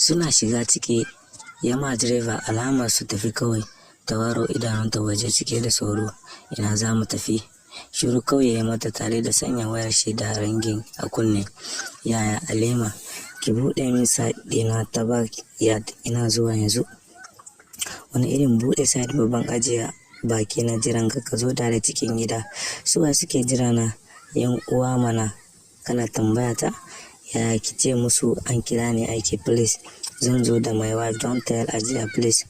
Suna shiga ciki ya ma direba alamar su tafi kawai, ta waro idanunta waje cike da tsoro. Ina za mu tafi? Shiru kawai ya mata tare da sanya wayar shi da ringin a kunne. Yaya Alema, ki buɗe min side ɗina ta backyard, ina zuwa yanzu. Wani irin buɗe side babban ajiya baki na jiran ka zo tare cikin gida. Suwa suke jira na? Yan uwa mana, kana tambaya ta? Yaya ki ce musu an kira ni aiki please. Zan zo da my wife, don't tell ajiya please.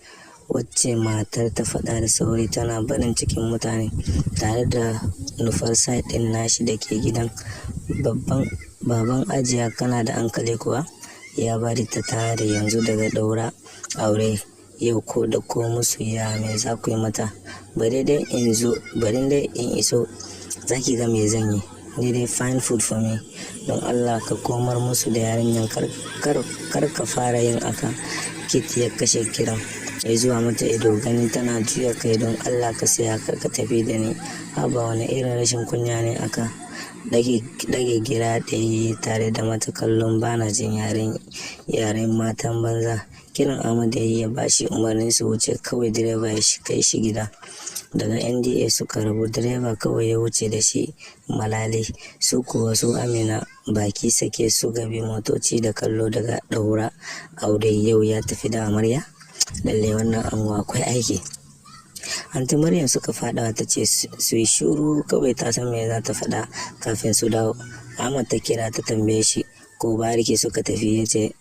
Wacce matar ta faɗa da sauri tana barin cikin mutane tare da nufar side ɗin nashi da ke gidan. Baban ajiya, kana da hankali kuwa? Ya bari ta tare yanzu daga ɗaura aure yau ko da ko musu ya me za ku yi mata? Bari dai in iso zaki ga me zan yi. Ni dai find food for me. Don Allah ka komar musu da yarinyan, kar ka fara yin aka. Kit ya kashe kiran ya zuwa mata ido, ganin tana juya kai. Don Allah ka saya, kar ka tafi da ni. Haba, wani irin rashin kunya ne aka? Dage gira ɗaya tare da mata kallon bana jin yaren matan banza. Kiran Ahmad ya bashi umarnin su wuce kawai, direba ya kai shi gida. Daga NDA suka rabu, direba kawai ya wuce da shi Malale. Su kuwa su Amina baki sake su gabi motoci da kallo daga ɗaura aure. Yau ya tafi da amarya? Lalle wannan anguwa akwai aiki. Anti Maryam suka faɗa ta ce su yi shuru kawai, ta san me za ta faɗa kafin su dawo. Ahmad ta kira ta tambaye shi ko bariki suka tafi, ya ce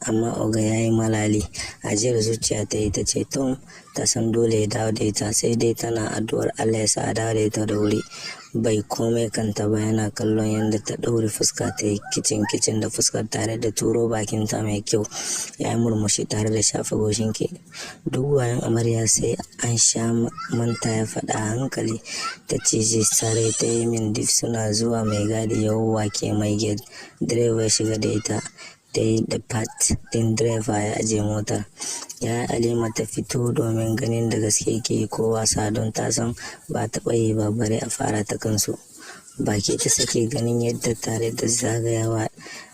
amma oga ya yi Malali. Ajiyar zuciya ta yi, ta ce Tom ta san dole ya dawo da ita, sai dai tana addu'ar Allah ya sa a dawo da ita da wuri. Bai komai kanta ba, yana kallon yadda ta ɗaure fuska, ta yi kicin da fuskar tare da turo bakinta mai kyau. Ya yi murmushi tare da shafa goshinki. Duk wayan amarya sai an sha manta, ya faɗa a hankali. Ta ce je sare ta yi min dif. Suna zuwa mai gadi ya wake mai gate. Direba ya shiga da ita dai da pat din direba ya aje motar. Ya Alima ta fito domin ganin da gaske ke ko wasa, don ta san ba taɓa yi ba bare a fara ta kansu. Baki ta sake ganin yadda tare da zagayawa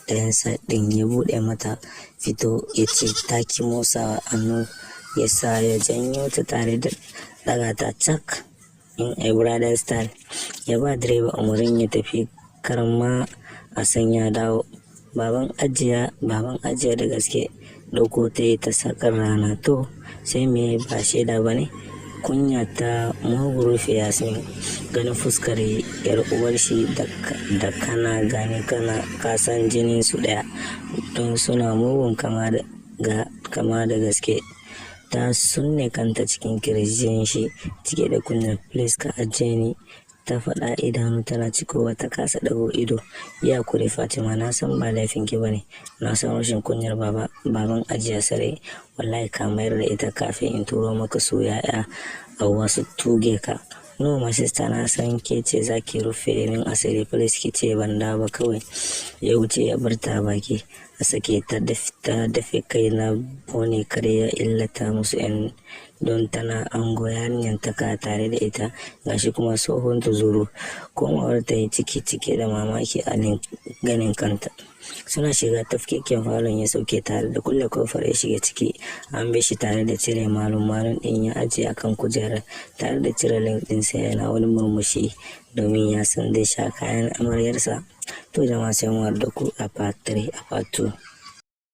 ɗayan side ɗin ya buɗe mata fito, ya ce taki motsa hannu ya sa ya janyo ta tare da ɗaga ta cak in a brother style. Ya ba direba umarnin ya tafi karma a san ya dawo. Baban ajiya da gaske ɗauko ta yi ta sakar rana. To sai me, ba shaida ba ne? Kunya ta mugun rufe Yasmin, ganin fuskar yar uwar shi da kana gani kana kasan jinin su ɗaya, don suna mugun kama da gaske. Ta sunne kanta cikin kirjin shi cike da kunya. Please ka ajiye ni, ta faɗa, idanu tana cikowa, ta kasa ɗago ido. Ya kure Fatima, na san ba laifin ki bane, na san rashin kunyar baban ajiya sare. Wallahi ka mayar da ita kafin in turo maka su yaya a wasu tuge ka. No my sister, na san ke ce za ki rufe min asiri, please ki ce ban da ba kawai. Ya wuce ya bar ta baki a sake. Ta dafe kai na bone kare ya illata musu yan, don tana ango yarinyar ta ka tare da ita, gashi kuma tsohon tuzuru. Komawar ta yi cike da mamaki a ganin kanta. Suna shiga tafkeken falon ya sauke tare da kulle kofar ya shiga ciki. An bi shi tare da cire malum din ya ajiye akan kujerar tare da cire link din sai yana wani murmushi, domin ya san zai sha kayan amaryarsa. To jama'a sai mu da ku a part 3 a part 2.